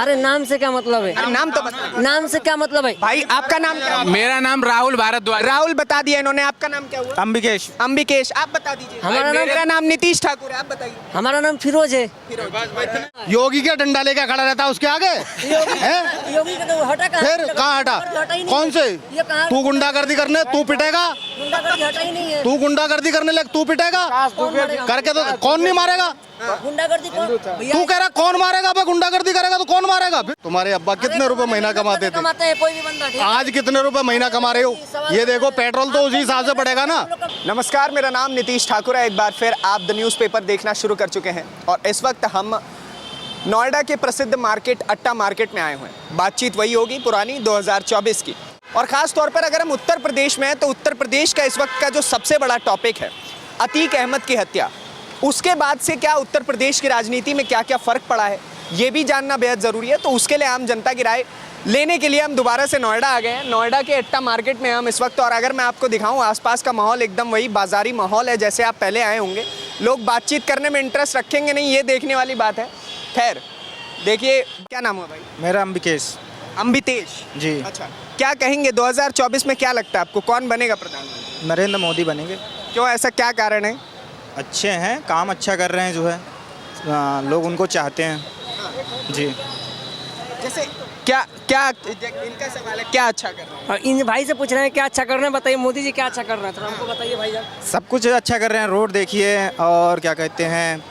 अरे नाम से क्या मतलब है? अरे नाम तो बता। नाम से क्या मतलब है? भाई आपका नाम क्या हुआ? मेरा नाम राहुल भारद्वाज। राहुल बता दिया इन्होंने। आपका नाम क्या हुआ? अंबिकेश। अंबिकेश। आप बता दीजिए। हमारा नाम- मेरा नाम नीतीश ठाकुर है। आप बताइए। हमारा नाम फिरोज है। योगी क्या डंडा लेके खड़ा रहता है उसके आगे हैं? योगी का तो हटा कहाँ? फिर कहाँ हटा? ही नहीं। कौन से? ये कहाँ? तू गुंडागर्दी करने तू पिटेगा? गुंडागर्दी हटा ही नहीं है। तू गुंडागर्दी करने लगे तू पिटेगा? कौन मारेगा? करके तो कौन नहीं मारेगा? गुंडागर्दी कौन? भैया तू कह रहा कौन मारेगा? बे गुंडागर्दी करेगा तो कौन मारेगा? तुम्हारे अब्बा कितने रुपए महीना कमाते थे? कमाते हैं कोई भी बंदा, ठीक है? आज कितने रुपए महीना कमा रहे हो? ये देखो पेट्रोल तो उसी हिसाब से पड़ेगा ना। नमस्कार, मेरा नाम नीतीश ठाकुर है। एक बार फिर आप द न्यूज़पेपर देखना शुरू कर चुके हैं और इस वक्त हम नोएडा के प्रसिद्ध मार्केट अट्टा मार्केट में आए हुए हैं। बातचीत वही होगी पुरानी 2024 की, और ख़ास तौर पर अगर हम उत्तर प्रदेश में हैं तो उत्तर प्रदेश का इस वक्त का जो सबसे बड़ा टॉपिक है अतीक अहमद की हत्या, उसके बाद से क्या उत्तर प्रदेश की राजनीति में क्या क्या फ़र्क पड़ा है ये भी जानना बेहद ज़रूरी है। तो उसके लिए आम जनता की राय लेने के लिए हम दोबारा से नोएडा आ गए हैं। नोएडा के अट्टा मार्केट में हम इस वक्त, और अगर मैं आपको दिखाऊं आसपास का माहौल एकदम वही बाज़ारी माहौल है जैसे आप पहले आए होंगे। लोग बातचीत करने में इंटरेस्ट रखेंगे नहीं, ये देखने वाली बात है। खैर देखिए, क्या नाम है भाई? मेरा अंबिकेश अम्बितेश जी। अच्छा, क्या कहेंगे 2024 में क्या लगता है आपको कौन बनेगा प्रधानमंत्री? नरेंद्र मोदी बनेंगे। क्यों, ऐसा क्या कारण है? अच्छे हैं, काम अच्छा कर रहे हैं जो है, लोग उनको चाहते हैं जी। जैसे क्या क्या इनका सवाल है, क्या अच्छा कर रहे हैं? और इन भाई से पूछ रहे हैं क्या अच्छा कर रहे हैं, बताइए मोदी जी क्या अच्छा कर रहे हैं, थोड़ा हमको बताइए भाई जान। सब कुछ अच्छा कर रहे हैं। रोड देखिए और क्या कहते हैं,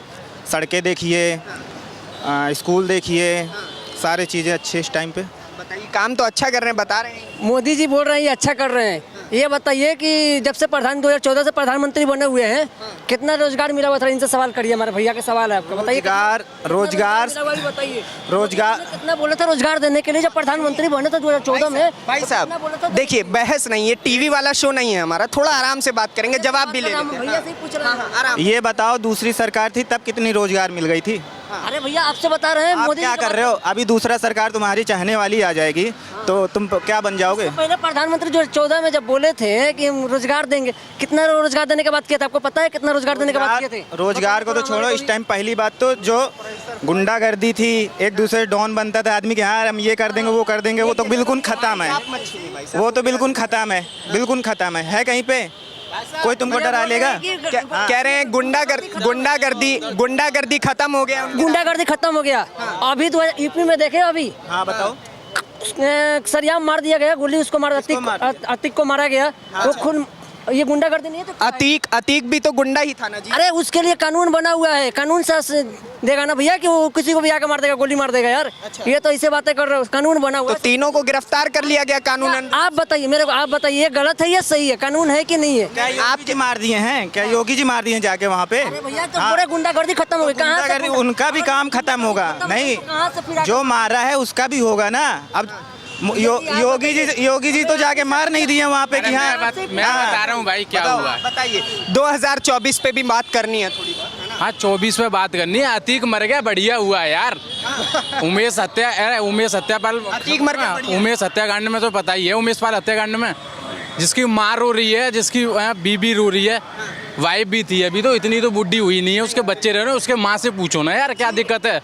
सड़कें देखिए, स्कूल देखिए, सारी चीज़ें अच्छी इस टाइम पे। बताइए, काम तो अच्छा कर रहे हैं बता रहे हैं। मोदी जी बोल रहे हैं ये अच्छा कर रहे हैं। ये बताइए कि जब से 2014 से प्रधानमंत्री बने हुए हैं कितना रोजगार मिला हुआ था? इनसे सवाल करिए, हमारे भैया का सवाल है आपका, बताइए। रोजगार बताइए, रोजगार कितना बोले थे रोजगार देने के लिए जब प्रधानमंत्री बने थे 2014 में? भाई साहब देखिए, बहस नहीं है, टीवी वाला शो नहीं है हमारा, थोड़ा आराम से बात करेंगे, जवाब भी ले लेते हैं। भैया से ही पूछ रहे हैं। आराम। ये बताओ, दूसरी सरकार थी तब कितनी रोजगार मिल गई थी? अरे भैया आपसे बता रहे हैं आप मोदी क्या जी कर रहे हो? अभी दूसरा सरकार तुम्हारी चाहने वाली आ जाएगी तो तुम क्या बन जाओगे? पहले प्रधानमंत्री जो 14 में जब बोले थे कि हम रोजगार देंगे, कितना रोजगार देने के बाद किया था? आपको पता है कितना रोजगार देने के बाद किए थे? रोजगार को तो छोड़ो, इस टाइम पहली बात तो जो गुंडागर्दी थी, एक दूसरे डॉन बनता था आदमी के, हाँ हम ये कर देंगे वो कर देंगे, वो तो बिल्कुल खत्म है। वो तो बिल्कुल खत्म है, बिल्कुल खत्म है कहीं पे? कोई तुमको डरा लेगा? कह रहे हैं गुंडागर्दी खत्म हो गया। गुंडागर्दी खत्म हो गया। अभी तो यूपी में देखे, अभी हाँ बताओ। सरियाम मार दिया गया, गोली उसको मार, अतीक को मारा गया। वो खुद ये गुंडागर्दी नहीं है तो अतीक भी तो गुंडा ही था ना जी। अरे उसके लिए कानून बना हुआ है, कानून से देगा ना भैया कि वो किसी को भी आके मार देगा, गोली मार देगा यार। ये तो ऐसे बातें कर रहे हो, कानून बना हुआ तो है। तीनों को गिरफ्तार कर लिया गया कानूनन। आप बताइए मेरे को, आप बताइए ये गलत है या सही है, कानून है कि नहीं है? क्या योगी जी मार दिए हैं? क्या योगी जी मार दिए हैं जाके वहाँ पे? अरे भैया तो पूरे गुंडागर्दी खत्म हो गई। कहाँ से? उनका भी काम खत्म होगा नहीं? कहाँ से फिर जो मारा है उसका भी होगा ना। अब योगी जी तो जाके मार नहीं दिए वहाँ पे कि हाँ मैं बता रहा हूँ भाई क्या हुआ है। बताइए, 2024 पे भी बात करनी है थोड़ी बहुत, है ना? हाँ 24 में बात करनी है। अतीक मर गया, बढ़िया हुआ यार। उमेश हत्यापाल, अतीक मर गया, बढ़िया। उमेश हत्याकांड में तो पता ही है, उमेश पाल हत्याकांड में जिसकी माँ रो रही है, जिसकी बीबी रो रही है, वाइफ भी थी, अभी तो इतनी तो बुढ़ी हुई नहीं है, उसके बच्चे रह रहे हैं, उसके माँ से पूछो ना यार क्या दिक्कत है।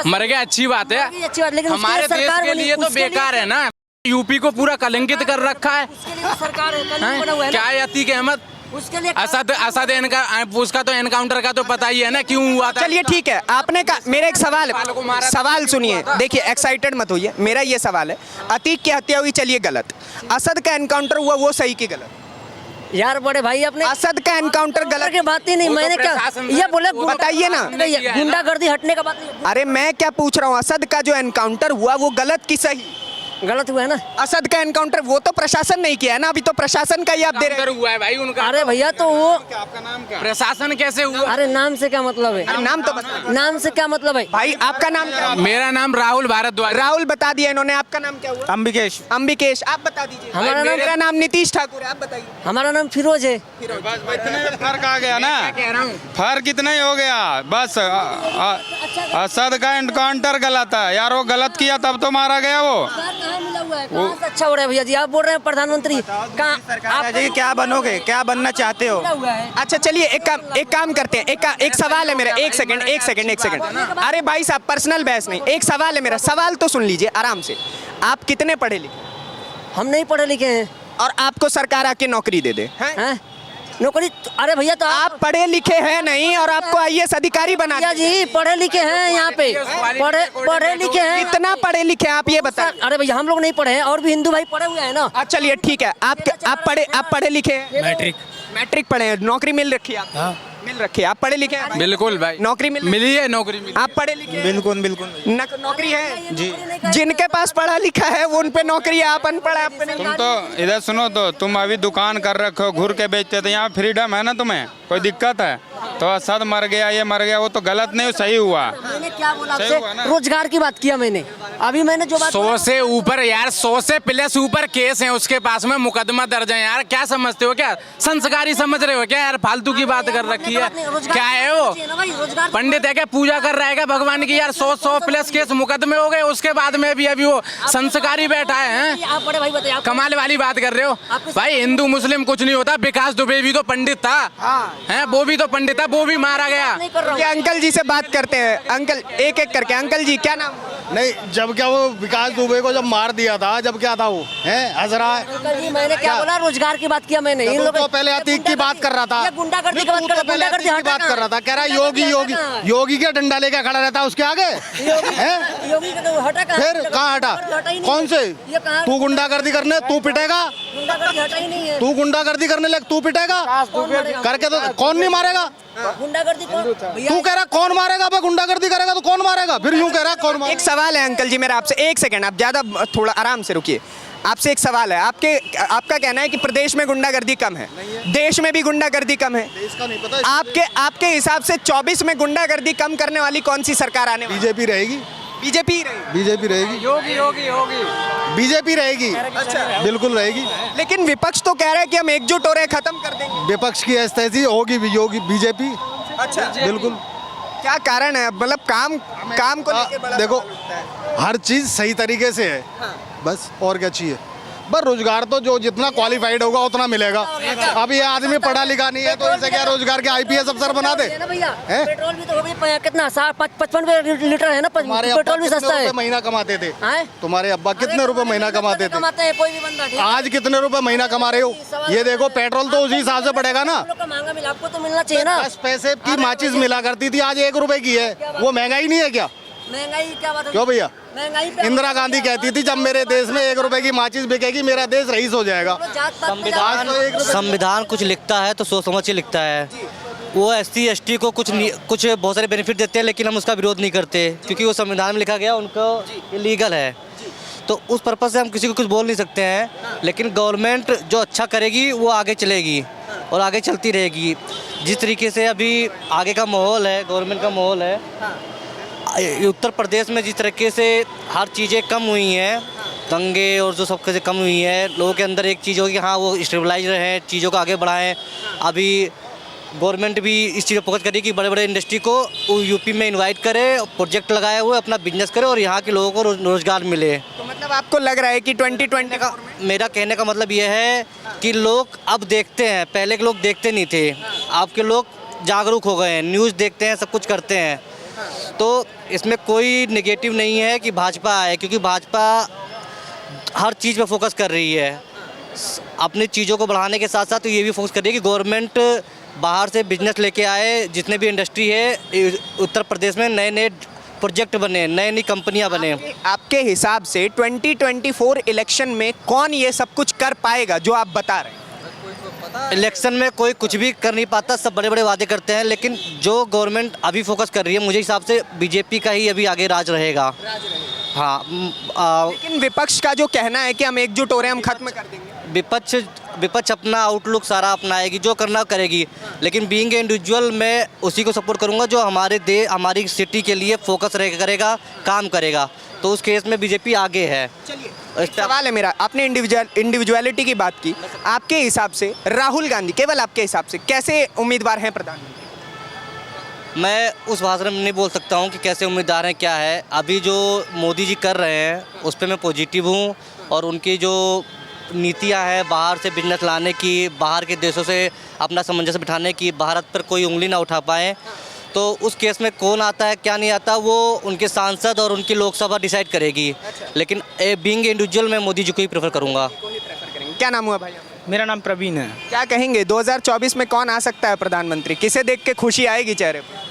मर गया अच्छी बात है, अच्छी बात, लेकिन हमारे देश के लिए तो बेकार है ना। यूपी को पूरा कलंकित कर रखा है। सरकार है, कानून बना हुआ है ना। क्या है अतीक अहमद? उसके लिए असद उसका तो एनकाउंटर का तो पता ही है ना क्यों हुआ था। चलिए ठीक है, आपने कहा, मेरा एक सवाल सुनिए। देखिए एक्साइटेड मत होइए, मेरा ये सवाल है, अतीक की हत्या हुई, चलिए गलत। असद का एनकाउंटर हुआ, वो सही की गलत? यार बड़े भाई अपने असद का एनकाउंटर गलत की बात ही नहीं, वो तो मैंने क्या प्रशासन ये बोले, बताइए ना। गुंडागर्दी हटने का बात नहीं। अरे मैं क्या पूछ रहा हूँ, असद का जो एनकाउंटर हुआ वो गलत की सही? गलत हुआ है ना। असद का एनकाउंटर वो तो प्रशासन नहीं किया है ना, अभी तो प्रशासन का ही आप दे रहे हैं। हुआ है भाई उनका। अरे भैया तो वो आपका नाम क्या? प्रशासन कैसे हुआ? अरे नाम से क्या मतलब है? अरे नाम तो बता। नाम से क्या मतलब है? भाई आपका नाम क्या हुआ? मेरा नाम राहुल भारद्वाज। राहुल बता दिया इन्होंने। आपका नाम क्या हुआ? अंबिकेश। अंबिकेश। आप बता दीजिए। हमारा नाम- मेरा नाम नीतीश ठाकुर है। आप बताइए। हमारा नाम फिरोज है। इतने फर्क आ गया ना, कह रहा हूँ फर्क इतना ही हो गया बस। असद का एनकाउंटर गलत है यार, वो गलत किया तब तो मारा गया वो। मिला हुआ है, कहाँ से अच्छा हो रहा है भैया जी? आप बोल रहे हैं प्रधानमंत्री कहाँ? सरकार है जी, क्या बनोगे, क्या बनना चाहते हो? मिला हुआ है। अच्छा चलिए एक काम करते हैं, एक सवाल है मेरा, एक सेकंड। अरे भाई साहब पर्सनल बहस नहीं, एक सवाल है मेरा, सवाल तो सुन लीजिए आराम से। आप कितने पढ़े लिखे हम नहीं पढ़े लिखे हैं। और आपको सरकार आके नौकरी दे दे हैं? हैं? नौकरी अरे भैया तो आप पढ़े लिखे हैं नहीं और आपको आईएएस अधिकारी बना भैया दिया। जी पढ़े लिखे हैं यहाँ पे, पढ़े लिखे हैं। कितना पढ़े लिखे हैं आप ये बताएं। अरे भैया हम लोग नहीं पढ़े हैं, और भी हिंदू भाई पढ़े हुए हैं ना। चलिए ठीक है, आप पढ़े लिखे हैं? मैट्रिक पढ़े हैं, नौकरी मिल रखी है आपको? मिल रखी है, आप पढ़े लिखे हैं? बिल्कुल भाई, नौकरी मिली है, नौकरी मिली। आप पढ़े लिखे हैं? बिल्कुल बिल्कुल। नौकरी है जी। जिनके पास पढ़ा लिखा है वो उन पे नौकरी है, आप अनपढ़ है, आप पे नहीं। तुम तो इधर सुनो, तो तुम अभी दुकान कर रखे हो, घूर के बेचते, तो यहाँ फ्रीडम है ना, तुम्हें कोई दिक्कत है? तो असद मर गया, ये मर गया, वो तो गलत नहीं, सही हुआ। मैंने क्या बोला सही आपसे? हुआ ना? रोजगार की बात किया मैंने। अभी मैंने जो बात 100 से ऊपर यार, 100 से प्लस ऊपर केस हैं उसके पास में, मुकदमा दर्ज है यार। क्या समझते हो, क्या संस्कारी समझ रहे हो क्या यार? फालतू की बात कर रखी है, क्या है वो? पंडित है क्या, पूजा कर रहा है क्या भगवान की? यार 100 प्लस केस मुकदमे हो गए, उसके बाद में भी अभी वो संस्कारी बैठा है। आप बड़े भाई बताइए, आप कमाल वाली बात कर रहे हो भाई। हिंदू मुस्लिम कुछ नहीं होता, विकास दुबे भी तो पंडित था, हैं? वो भी तो पंडित था, वो भी मारा गया। नहीं कर रहा हूँ। क्या अंकल जी से बात करते हैं, अंकल एक एक करके। अंकल जी क्या नाम? नहीं, जब क्या वो विकास दुबे को जब मार दिया था, जब क्या था वो है हंस रहा है। अंकल जी मैंने क्या बोला? रोजगार की बात किया मैंने। इन तू लोग तो पहले अतीक की बात कर रहा था, गुंडागर्दी की तू बात तो कर पहले गुंडागर्दी अतीक की बात कर रहा था, कह रहा योगी क्या डंडा लेके खड़ा रहता है उसके आगे हैं? योगी का हटा कहाँ? फिर कहाँ हटा? ही नहीं। कौन से? ये कहाँ? तू गुंडागर्दी करने तू पिटेगा? गुंडागर्दी हटा ही नहीं है। तू गुंडागर्दी करने लग तू पिटेगा? कौन मारेगा? करके तो कौन नहीं मारेगा? गुंडागर्दी कौन? भैया तू कह रहा कौन मारेगा? बे गुंडागर्दी करेगा तो कौन मारेगा? फिर यूं कह रहा कौन एक मारेगा? सवाल है अंकल जी मेरा आपसे, एक सेकंड, आप ज्यादा थोड़ा आराम से रुकिए। आपसे एक सवाल है, आपका कहना है कि प्रदेश में गुंडागर्दी कम है, देश में भी गुंडागर्दी कम है। इसका नहीं पता। आपके हिसाब से 24 में गुंडागर्दी कम करने वाली कौन सी सरकार आने वाली? बीजेपी रहेगी, बीजेपी ही रहेगी। बीजेपी रहेगी, बीजेपी रहेगी, बिल्कुल रहेगी। लेकिन विपक्ष तो कह रहा है कि हम एकजुट हो रहे हैं, खत्म कर देंगे। विपक्ष की स्थिति होगी बीजेपी, अच्छा बिल्कुल। क्या कारण है? मतलब काम को लेके बड़ा देखो सवाल उठता है। हर चीज सही तरीके से है, बस और क्या चाहिए? बस रोजगार तो जो जितना क्वालिफाइड होगा उतना मिलेगा। अब ये आदमी पढ़ा लिखा नहीं है तो इसे क्या रोजगार के आईपीएस अफसर बना दे? है ना भैया? हैं? पेट्रोल भी तो हो गई कितना 55 लीटर है ना, तुम्हारे अब्बा पेट्रोल भी कितने सस्ता है। रुपए महीना कमाते थे? हैं? तुम्हारे अब्बा कितने रुपए महीना कमाते थे? कमाते हैं कोई भी बंदा, ठीक है? आज कितने रुपए महीना कमा रहे हो? ये देखो पेट्रोल तो उसी हिसाब से पड़ेगा ना। हम लोग का महंगा मिला, आपको तो मिलना चाहिए ना। 10 पैसे की माचिस मिला करती थी, आज 1 रुपए की है। वो महंगाई नहीं है क्या? महंगाई क्या बात है? क्यों भैया? महंगाई पे इंदिरा गांधी कहती थी जब मेरे देश में 1 रुपए की माचिस बिकेगी मेरा देश रईस हो जाएगा। जात पात पे आज तो 1 रुपए संविधान कुछ लिखता है तो सोच समझ के लिखता है। वो SC ST को कुछ बहुत सारे बेनिफिट देते हैं, लेकिन हम उसका विरोध नहीं करते क्योंकि वो संविधान में लिखा गया, उनको इलीगल है। तो उस पर्पज़ से हम किसी को कुछ बोल नहीं सकते हैं, लेकिन गवर्नमेंट जो अच्छा करेगी वो आगे चलेगी और आगे चलती रहेगी। जिस तरीके से अभी आगे का माहौल है, गवर्नमेंट का माहौल है, उत्तर प्रदेश में जिस तरीके से हर चीज़ें कम हुई हैं, दंगे और जो सब चीज़ें कम हुई हैं, लोगों के अंदर एक चीज़ होगी, हाँ वो स्टेबलाइज रहें, चीज़ों को आगे बढ़ाएं। अभी गवर्नमेंट भी इस चीज़ पर फोकस करी कि बड़े बड़े इंडस्ट्री को यूपी में इनवाइट करे, प्रोजेक्ट लगाए हुए अपना बिजनेस करे और यहाँ के लोगों को रोजगार मिले। तो मतलब आपको लग रहा है कि 2020 का मेरा कहने का मतलब यह है कि लोग अब देखते हैं, पहले के लोग देखते नहीं थे, अब के लोग जागरूक हो गए हैं, न्यूज़ देखते हैं, सब कुछ करते हैं। तो इसमें कोई नेगेटिव नहीं है कि भाजपा आए, क्योंकि भाजपा हर चीज़ पे फोकस कर रही है। अपनी चीज़ों को बढ़ाने के साथ साथ ये भी फोकस कर रही है कि गवर्नमेंट बाहर से बिजनेस लेके आए, जितने भी इंडस्ट्री है उत्तर प्रदेश में नए नए प्रोजेक्ट बने, नई नई कंपनियां बने। आपके हिसाब से 2024 इलेक्शन में कौन ये सब कुछ कर पाएगा जो आप बता रहे हैं? इलेक्शन में कोई कुछ भी कर नहीं पाता, सब बड़े बड़े वादे करते हैं, लेकिन जो गवर्नमेंट अभी फोकस कर रही है मुझे हिसाब से बीजेपी का ही अभी आगे राज रहेगा। हाँ, लेकिन विपक्ष का जो कहना है कि हम एकजुट हो रहे हैं, हम खत्म कर देंगे। विपक्ष अपना आउटलुक सारा अपनाएगी, जो करना करेगी, लेकिन बीइंग इंडिविजुअल मैं उसी को सपोर्ट करूंगा जो हमारी सिटी के लिए फोकस करेगा, काम करेगा। तो उस केस में बीजेपी आगे है। चलिए सवाल है मेरा, आपने इंडिविजुअलिटी की बात की, आपके हिसाब से राहुल गांधी, केवल आपके हिसाब से कैसे उम्मीदवार हैं प्रधानमंत्री? मैं उस भाषा में नहीं बोल सकता हूँ कि कैसे उम्मीदवार हैं क्या है। अभी जो मोदी जी कर रहे हैं उस पर मैं पॉजिटिव हूँ, और उनकी जो नीतियाँ हैं बाहर से बिजनेस लाने की, बाहर के देशों से अपना सामंजस्य बिठाने की, भारत पर कोई उंगली ना उठा पाएँ, तो उस केस में कौन आता है क्या नहीं आता वो उनके सांसद और उनकी लोकसभा डिसाइड करेगी। लेकिन बीइंग इंडिविजुअल मैं मोदी जी को ही प्रेफर करूँगा। क्या नाम हुआ भाई? मेरा नाम प्रवीण है। क्या कहेंगे 2024 में कौन आ सकता है प्रधानमंत्री? किसे देख के खुशी आएगी चेहरे पर?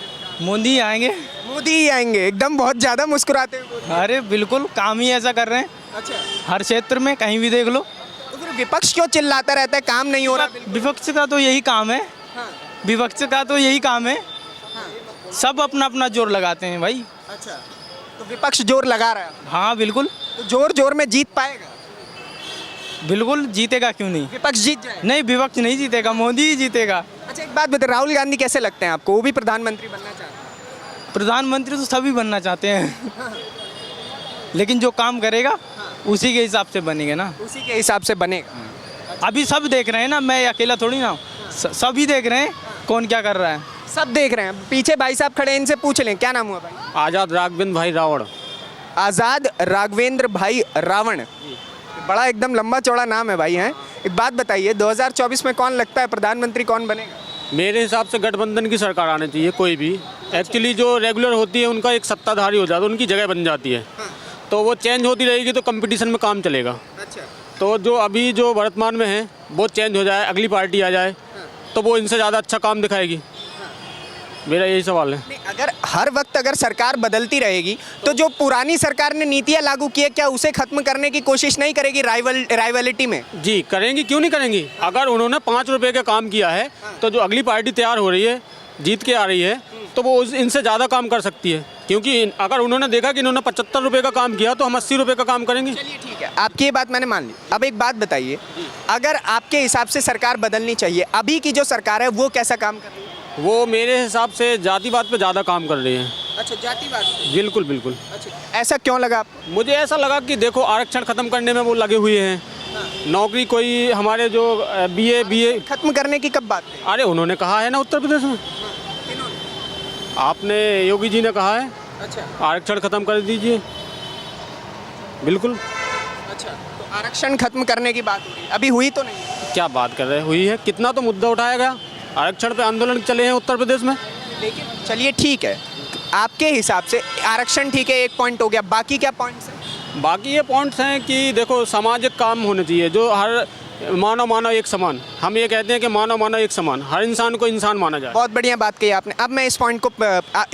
मोदी आएंगे। मोदी ही आएंगे, एकदम बहुत ज्यादा मुस्कुराते हुए बोल रहे अरे बिल्कुल, काम ही ऐसा कर रहे हैं। हैं। अच्छा, हर क्षेत्र में कहीं भी देख लो। तो फिर विपक्ष क्यों चिल्लाता रहता है काम नहीं हो रहा? विपक्ष का तो यही काम है। हाँ। विपक्ष का तो यही काम है। सब अपना अपना जोर लगाते हैं भाई। अच्छा, तो विपक्ष जोर लगा रहा है, हाँ बिल्कुल, तो जोर जोर में जीत पाएगा? बिल्कुल जीतेगा क्यों नहीं। विपक्ष जीत जाए? नहीं, विपक्ष नहीं जीतेगा, मोदी ही जीतेगा। अच्छा, एक बात बताइए, राहुल गांधी कैसे लगते हैं आपको? वो भी प्रधानमंत्री बनना चाहते हैं? प्रधानमंत्री तो सभी बनना चाहते हैं, लेकिन जो काम करेगा उसी के हिसाब से बनेगा ना। उसी के हिसाब से बनेगा। अभी सब देख रहे हैं ना, मैं अकेला थोड़ी ना हूँ, सभी देख रहे हैं कौन क्या कर रहा है। सब देख रहे हैं। पीछे भाई साहब खड़े हैं, इनसे पूछ लें। क्या नाम हुआ भाई? आज़ाद राघवेंद्र भाई रावण। आज़ाद राघवेंद्र भाई रावण, बड़ा एकदम लंबा चौड़ा नाम है भाई। हैं, एक बात बताइए, 2024 में कौन लगता है प्रधानमंत्री, कौन बनेगा? मेरे हिसाब से गठबंधन की सरकार आनी चाहिए कोई भी। एक्चुअली जो रेगुलर होती है उनका एक सत्ताधारी हो जाता है, उनकी जगह बन जाती है, तो वो चेंज होती रहेगी तो कंपटीशन में काम चलेगा। अच्छा, तो जो अभी जो वर्तमान में है वो चेंज हो जाए, अगली पार्टी आ जाए तो वो इनसे ज़्यादा अच्छा काम दिखाएगी। मेरा यही सवाल है। नहीं, अगर हर वक्त अगर सरकार बदलती रहेगी तो जो पुरानी सरकार ने नीतियां लागू की है क्या उसे खत्म करने की कोशिश नहीं करेगी राइवलिटी में? जी करेंगी, क्यों नहीं करेंगी। अगर उन्होंने 5 रुपये का काम किया है तो जो अगली पार्टी तैयार हो रही है, जीत के आ रही है, तो वो इनसे ज़्यादा काम कर सकती है। क्योंकि अगर उन्होंने देखा कि इन्होंने 75 रुपये का काम किया तो हम 80 रुपये का काम करेंगे। चलिए ठीक है, आपकी ये बात मैंने मान ली। अब एक बात बताइए, अगर आपके हिसाब से सरकार बदलनी चाहिए, अभी की जो सरकार है वो कैसा काम कर रही है? वो मेरे हिसाब से जातिवाद पे ज़्यादा काम कर रही है। अच्छा, जातिवाद। बिल्कुल बिल्कुल। अच्छा, ऐसा क्यों लगा आपको? मुझे ऐसा लगा कि देखो आरक्षण ख़त्म करने में वो लगे हुए हैं। नौकरी कोई हमारे जो बीए खत्म करने की कब बात है? अरे उन्होंने कहा है ना उत्तर प्रदेश में, आपने योगी जी ने कहा है अच्छा आरक्षण ख़त्म कर दीजिए। बिल्कुल। अच्छा, तो आरक्षण खत्म करने की बात हो रही है, अभी हुई तो नहीं? क्या बात कर रहे हुई है, कितना तो मुद्दा उठाया गया, आरक्षण पे आंदोलन चले हैं उत्तर प्रदेश में। लेकिन चलिए ठीक है, आपके हिसाब से आरक्षण ठीक है, एक पॉइंट हो गया, बाकी क्या पॉइंट्स हैं? बाकी ये पॉइंट्स हैं कि देखो सामाजिक काम होने चाहिए, जो हर मानव एक समान, हम ये कहते हैं कि मानव एक समान, हर इंसान को इंसान माना जाए। बहुत बढ़िया बात कही आपने। अब मैं इस पॉइंट को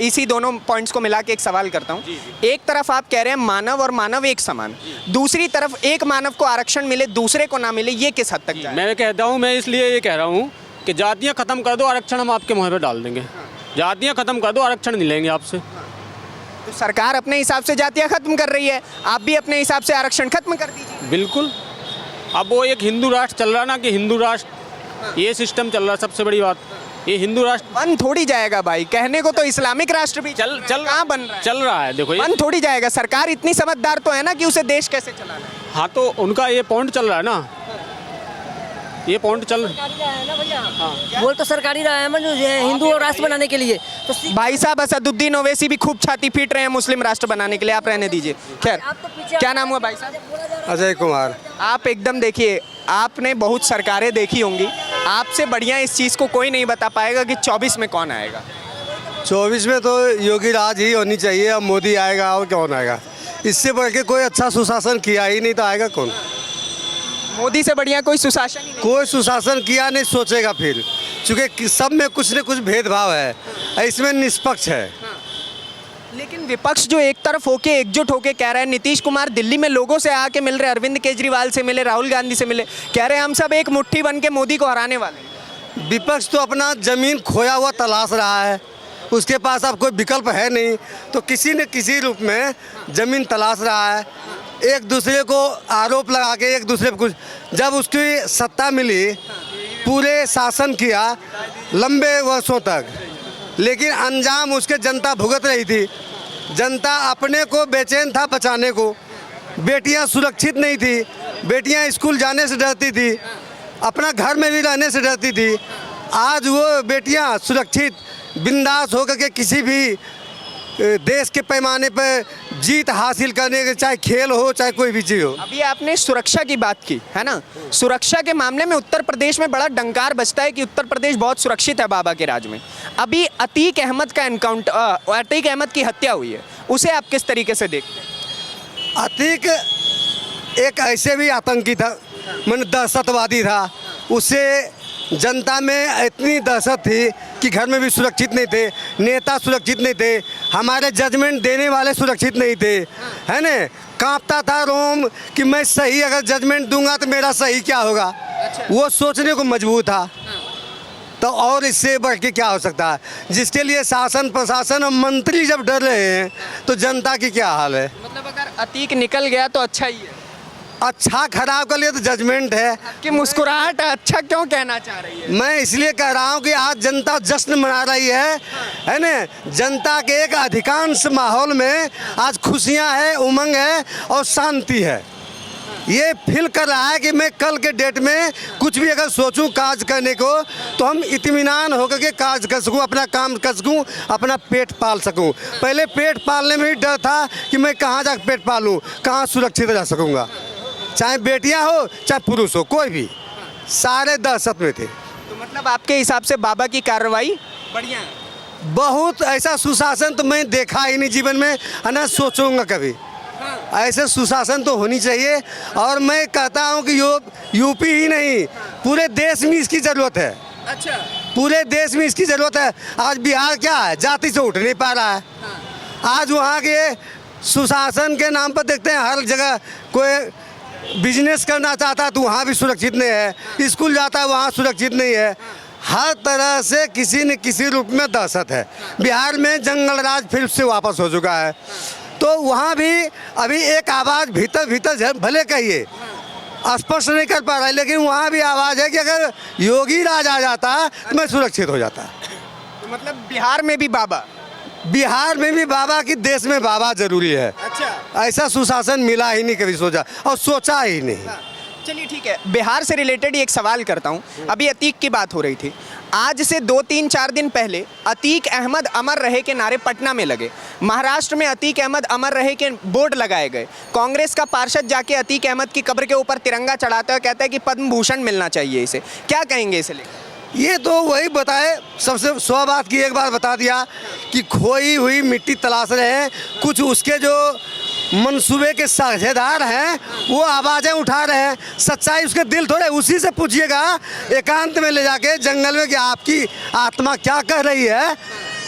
इसी दोनों पॉइंट्स को मिला के एक सवाल करता हूँ। एक तरफ आप कह रहे हैं मानव और मानव एक समान, दूसरी तरफ एक मानव को आरक्षण मिले दूसरे को ना मिले, ये किस हद तक जाए? मैं कहता हूँ, मैं इसलिए ये कह रहा हूँ कि जातियाँ ख़त्म कर दो, आरक्षण हम आपके मुँह पे डाल देंगे। जातियाँ ख़त्म कर दो, आरक्षण नहीं लेंगे आपसे। तो सरकार अपने हिसाब से जातियाँ खत्म कर रही है, आप भी अपने हिसाब से आरक्षण खत्म कर दीजिए। बिल्कुल। अब वो एक हिंदू राष्ट्र चल रहा ना, कि हिंदू राष्ट्र, ये सिस्टम चल रहा है। सबसे बड़ी बात, ये हिंदू राष्ट्र बन थोड़ी जाएगा भाई, कहने को तो इस्लामिक राष्ट्र भी चल कहाँ बन रहा है? चल रहा है। देखो बन थोड़ी जाएगा, सरकार इतनी समझदार तो है ना कि उसे देश कैसे चलाना है। हाँ, तो उनका ये पॉइंट चल रहा है ना, ये पॉइंट चल बोल तो सरकारी रहा है जो हिंदू और राष्ट्र बनाने के लिए, तो भाई साहब असदुद्दीन ओवैसी भी खूब छाती पीट रहे हैं मुस्लिम राष्ट्र बनाने के लिए, आप रहने दीजिए। खैर, क्या नाम हुआ भाई साहब? अजय कुमार। आप एकदम देखिए, आपने बहुत सरकारें देखी होंगी, आपसे बढ़िया इस चीज़ को कोई नहीं बता पाएगा कि 24 में कौन आएगा। 24 में तो योगी राज ही होनी चाहिए, अब मोदी आएगा और कौन आएगा। इससे बढ़ के कोई अच्छा सुशासन किया ही नहीं, तो आएगा कौन? मोदी से बढ़िया कोई सुशासन ही नहीं। कोई सुशासन किया नहीं, सोचेगा फिर, क्योंकि सब में कुछ न कुछ भेदभाव है, इसमें निष्पक्ष है। लेकिन विपक्ष जो एक तरफ होके एकजुट होके कह रहा है, नीतीश कुमार दिल्ली में लोगों से आके मिल रहे, अरविंद केजरीवाल से मिले, राहुल गांधी से मिले, कह रहे हैं हम सब एक मुट्ठी बन के मोदी को हराने वाले हैं। विपक्ष तो अपना जमीन खोया हुआ तलाश रहा है, उसके पास अब कोई विकल्प है नहीं, तो किसी न किसी रूप में जमीन तलाश रहा है, एक दूसरे को आरोप लगा के एक दूसरे पर कुछ। जब उसकी सत्ता मिली, पूरे शासन किया लंबे वर्षों तक, लेकिन अंजाम उसके जनता भुगत रही थी। जनता अपने को बेचैन था बचाने को, बेटियां सुरक्षित नहीं थी, बेटियां स्कूल जाने से डरती थी, अपना घर में भी रहने से डरती थी। आज वो बेटियां सुरक्षित बिंदास होकर के किसी भी देश के पैमाने पर जीत हासिल करने के, चाहे खेल हो चाहे कोई भी चीज़ हो। अभी आपने सुरक्षा की बात की है ना, सुरक्षा के मामले में उत्तर प्रदेश में बड़ा डंकार बजता है कि उत्तर प्रदेश बहुत सुरक्षित है बाबा के राज में। अभी अतीक अहमद का एनकाउंटर, अतीक अहमद की हत्या हुई है, उसे आप किस तरीके से देखते हैं? अतीक एक ऐसे भी आतंकी था, मन दहशतवादी था, उससे जनता में इतनी दहशत थी कि घर में भी सुरक्षित नहीं थे, नेता सुरक्षित नहीं थे, हमारे जजमेंट देने वाले सुरक्षित नहीं थे, है ना। कांपता था रोम कि मैं सही अगर जजमेंट दूंगा तो मेरा सही क्या होगा। वो सोचने को मजबूर था। तो और इससे बढ़ के क्या हो सकता है, जिसके लिए शासन प्रशासन और मंत्री जब डर रहे हैं तो जनता की क्या हाल है। मतलब अगर अतीक निकल गया तो अच्छा ही है। अच्छा खराब के लिए तो जजमेंट है कि मुस्कुराहट अच्छा क्यों कहना चाह रही है? मैं इसलिए कह रहा हूँ कि आज जनता जश्न मना रही है ना। जनता के एक अधिकांश माहौल में आज खुशियाँ हैं, उमंग है और शांति है। ये फील कर रहा है कि मैं कल के डेट में कुछ भी अगर सोचूं काज करने को तो हम इत्मीनान होकर के काज कर सकूं, अपना काम कर सकूं, अपना पेट पाल सकूं। पहले पेट पालने में ही डर था कि मैं कहाँ जाकर पेट पालूं, कहाँ सुरक्षित रह सकूंगा। चाहे बेटियां हो चाहे पुरुष हो, कोई भी, सारे दहशत में थे। तो मतलब आपके हिसाब से बाबा की कार्रवाई बढ़िया है? बहुत ऐसा सुशासन तो मैं देखा ही नहीं जीवन में, है ना, सोचूंगा कभी। ऐसे सुशासन तो होनी चाहिए। और मैं कहता हूं कि यूपी ही नहीं, पूरे देश में इसकी ज़रूरत है। अच्छा, पूरे देश में इसकी ज़रूरत है। आज बिहार क्या है, जाति से उठ नहीं पा रहा है। आज वहाँ के सुशासन के नाम पर देखते हैं हर जगह कोई बिजनेस करना चाहता है तो वहाँ भी सुरक्षित नहीं है, स्कूल जाता है वहाँ सुरक्षित नहीं है। हर तरह से किसी न किसी रूप में दहशत है। बिहार में जंगल राज फिर से वापस हो चुका है। तो वहाँ भी अभी एक आवाज़ भीतर भीतर भले कहिए स्पष्ट नहीं कर पा रहा है, लेकिन वहाँ भी आवाज़ है कि अगर योगी राज आ जाता तो मैं सुरक्षित हो जाता। तो मतलब बिहार में भी बाबा, बिहार में भी बाबा की, देश में बाबा जरूरी है। अच्छा, ऐसा सुशासन मिला ही नहीं कभी सोचा, और सोचा ही नहीं। चलिए ठीक है, बिहार से रिलेटेड एक सवाल करता हूँ। अभी अतीक की बात हो रही थी, आज से 2-3-4 दिन पहले अतीक अहमद अमर रहे के नारे पटना में लगे, महाराष्ट्र में अतीक अहमद अमर रहे के बोर्ड लगाए गए, कांग्रेस का पार्षद जाके अतीक अहमद की कब्र के ऊपर तिरंगा चढ़ाता है, कहता है कि पद्म भूषण मिलना चाहिए इसे। क्या कहेंगे इसे लेकर? ये तो वही बताए, सबसे सौ बात की एक बार बता दिया कि खोई हुई मिट्टी तलाश रहे हैं। कुछ उसके जो मंसूबे के साझेदार हैं वो आवाज़ें उठा रहे हैं, सच्चाई उसके दिल थोड़े। उसी से पूछिएगा एकांत में ले जाके जंगल में कि आपकी आत्मा क्या कह रही है,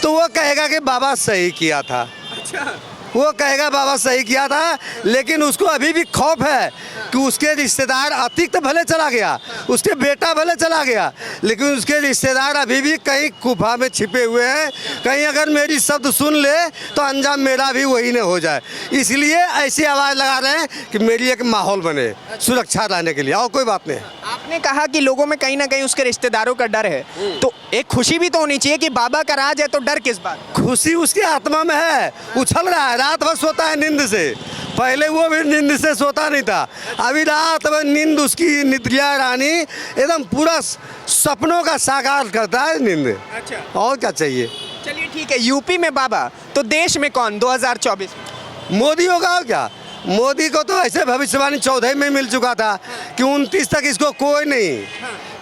तो वो कहेगा कि बाबा सही किया था। अच्छा, वो कहेगा बाबा सही किया था। लेकिन उसको अभी भी खौफ है कि उसके रिश्तेदार, अतीक तो भले चला गया, उसके बेटा भले चला गया, लेकिन उसके रिश्तेदार अभी भी कहीं गुफा में छिपे हुए हैं। कहीं अगर मेरी शब्द सुन ले तो अंजाम मेरा भी वही न हो जाए। इसलिए ऐसी आवाज़ लगा रहे हैं कि मेरी एक माहौल बने सुरक्षा लाने के लिए, और कोई बात नहीं। आपने कहा कि लोगों में कहीं ना कहीं उसके रिश्तेदारों का डर है, तो एक खुशी भी तो होनी चाहिए कि बाबा का राज है, तो डर किस बात? खुशी उसकी आत्मा में है, उछल रहा है, रात भर सोता है नींद से। पहले वो भी नींद से सोता नहीं था, अभी रात भर नींद उसकी निद्रिया रानी एकदम पूरा सपनों का साकार करता है नींद। अच्छा, और क्या चाहिए। चलिए ठीक है, यूपी में बाबा, तो देश में कौन 2024 में? मोदी होगा। और क्या, मोदी को तो ऐसे भविष्यवाणी 14 में मिल चुका था कि 29 तक इसको कोई नहीं,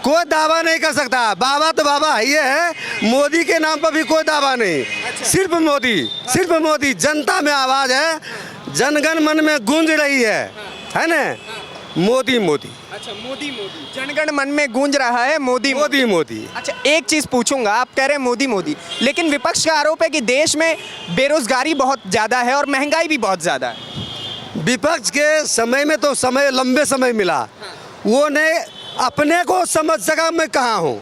कोई दावा नहीं कर सकता। बाबा तो बाबा ये है, मोदी के नाम पर भी कोई दावा नहीं। सिर्फ मोदी, सिर्फ मोदी। जनता में आवाज़ है, जनगण मन में गूंज रही है ना, मोदी मोदी। अच्छा, मोदी मोदी, जनगण मन में गूंज रहा है मोदी मोदी मोदी। अच्छा, एक चीज़ पूछूंगा, आप कह रहे हैं मोदी मोदी, लेकिन विपक्ष का आरोप है कि देश में बेरोजगारी बहुत ज़्यादा है और महंगाई भी बहुत ज़्यादा है। विपक्ष के समय में तो समय, लंबे समय मिला, वो ने अपने को समझ सका मैं कहाँ हूँ।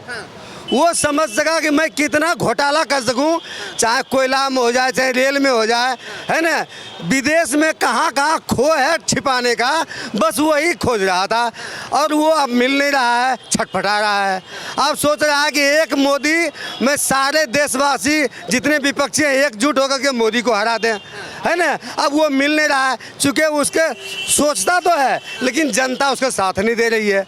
वो समझ सका कि मैं कितना घोटाला कर सकूं, चाहे कोयला में हो जाए चाहे रेल में हो जाए, है ना। विदेश में कहाँ कहाँ खो है छिपाने का, बस वही खोज रहा था, और वो अब मिल नहीं रहा है, छटपटा रहा है। अब सोच रहा है कि एक मोदी में सारे देशवासी जितने विपक्षी हैं एकजुट होकर के मोदी को हरा दें, है ना। अब वो मिल नहीं रहा है, चूँकि उसके सोचता तो है लेकिन जनता उसका साथ नहीं दे रही है।